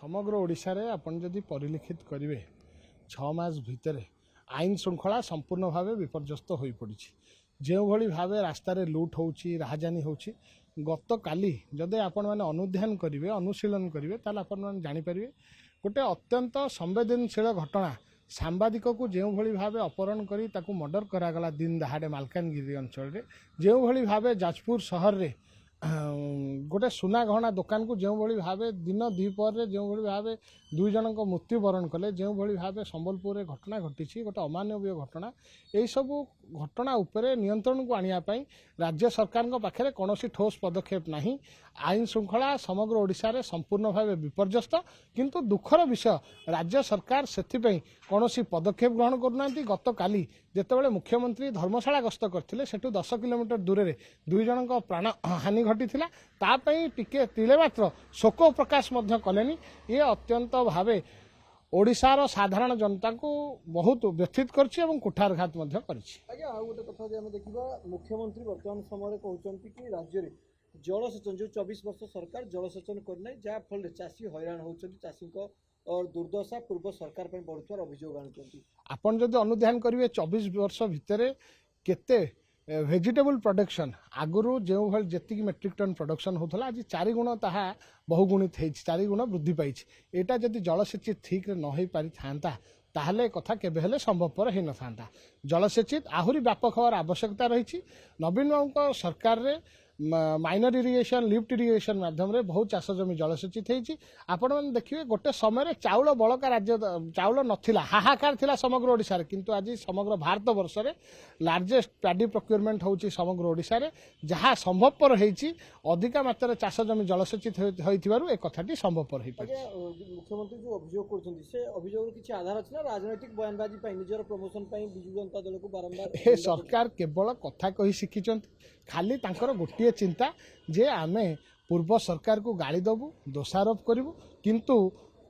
समग्र ओडिशा रे आपण जदि परिलिखित करेंगे 6 मास भितर आईन श्रृंखला संपूर्ण भाव विपर्यस्त हो पड़ी जो भली भाव रास्तार लुट हो राहजानी हो गत काली जदि आपण मैंने अनुध्यान करेंगे अनुशीलन करेंगे ताल आपण जापर गोटे अत्यंत संवेदनशील घटना सांबादिक को जो भली भाव अपहरण करी ताकू मर्डर करागला दिन दहाड़े मालकानगिरी अंचल रे जो भली भाव जाजपुर सहर रे गोटे सुना गहना दुकान को जो भली भाव दिन द्विपहर जो भली भाव दुई जन मृत्युवरण कले जो भली भाव संबलपुर में घटना घटी गोटे अमानवीय घटना यही सब घटना उपरे नियंत्रण को आनिया राज्य सरकार पाखे कौन ठोस पदक्षेप नहीं आईन श्रृंखला समग्र ओडिशा रे संपूर्ण भाव विपर्यस्त किंतु दुखर विषय राज्य सरकार से कौन पदक्षेप ग्रहण करना गत काली जितेबाला मुख्यमंत्री धर्मशाला गस्त करते सेठू 10 किलोमीटर दूर में दुई जन प्राण हानि घटी टिके तिले मात्र शोक प्रकाश कले ये अत्यंत भावे ओडिशार साधारण जनता को बहुत व्यथित कर कुठारघात गोटे कथा देखा मुख्यमंत्री वर्तमान समय कहते कि राज्य में जलसेचन जो 24 वर्ष सरकार जलसेचन करना जहाँफल चाषी हैरान होती चाषी और दुर्दशा पूर्व सरकार बढ़ुवर अभियोग आनुंट आपन जदि अनुध्यान करेंगे 24 वर्ष भितर केते वेजिटेबल प्रोडक्शन आगुरी जो भाई जी मेट्रिक टन प्रोडक्शन होता आज 4 गुण ताहा बहुगुणित हो 4 गुण वृद्धि पाई यहाँ जदि जलसेचित ठीक न हो पारि था ताहले कथा केबे संभवपर हो न जलसेचित आहुरी व्यापक हवार आवश्यकता रही नवीन बाबू सरकार रे माइनर इरिगेशन लिफ्ट इरिगेशन माध्यम रे बहुत चाष जमी जलसेचित होती आपण मैंने देखिए गोटे समय चाउल बड़का राज्य चाउल नथिला हाहाकार थिला समग्र ओडिशा रे किंतु आज समग्र भारत वर्ष रे लार्जेस्ट पैडी प्रोक्योरमेंट होची समग्र ओडिशा रे जहाँ संभवपर होती अधिका मात्रा चाष जमी जलसेचित होइथिबारु ए कथाटी संभवपर होई पाछि। मुख्यमंत्री जो अभियोग करछन्ती से अभियोग किछि आधार अछि ना राजनीतिक बयानबाजी पई निजर प्रमोशन पई बिजु जनता दल को बारंबार ए सरकार केवल कथा कही शिखिचंती खाली तांकर गोटे चिंता जे आमे पूर्व सरकार को गाली दबू दोषारोप करूँ किंतु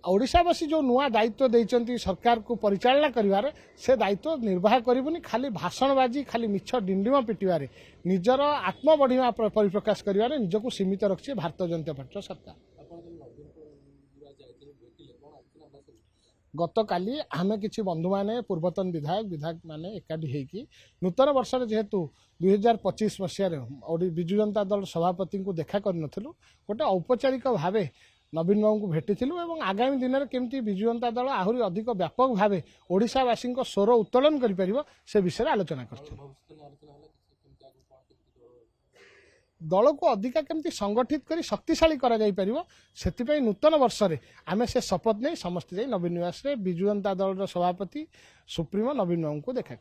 ओडिशावासी जो नुआ दायित्व देइचंती सरकार को परिचालना करिवारे से दायित्व निर्वाह करिबुनी खाली भाषणबाजी खाली मिछ डिंडिम पिटिवारे निजर आत्म बढ़िया परिप्रकाश करिवारे निजको सीमित रखछि भारतीय जनता पार्टी सरकार। गत काली आमे किछि बंधु माने पूर्वतन विधायक माने एकाठी हेकी नूतन वर्ष जेहेतु 2025 मसीह बिजु जनता दल सभापति को देखा करनथिलु गोटे औपचारिक भाव नवीन बाबू को भेटिथिलु एवं आगामी दिन में केमती बिजु जनता दल आहुरी अधिक व्यापक भाव ओडिशावासी स्वर उत्तोलन करि परिबो से विषय आलोचना करथिलु। दल को अधिका केमती संगठित करी शक्तिशाली करा जाई परिबो सेतिपई नूतन वर्ष रे आमे से शपथ नहीं समस्त जाई नवीन निवास रे बिजु जनता दल सभापति सुप्रीमो नवीन बाबू को देखा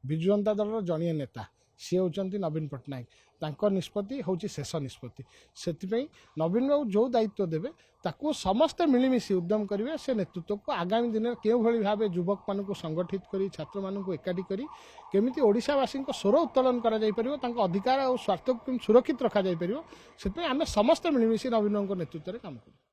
बिजु जनता दल जणिए नेता सी होचंती नवीन पट्टनायक तांकर निष्पत्ति होची शेष निष्पत्ति सेतिपई नवीन बाबू जो दायित्व देबे ताकू समस्त मिलीमिशी उद्यम करेंगे से नेतृत्व को आगामी दिन में क्यों भली भाव युवक मान को संगठित करी छात्र मान को एकाठी करी केमिति ओडिशावासी स्वर उत्तोलन करा जाई परिबो तांको अधिकार और स्वार्थ को सुरक्षित रखा जाई परिबो सेतिपई आमे समस्त मिलीमिशी नवीन बाबू नेतृत्व रे काम करू।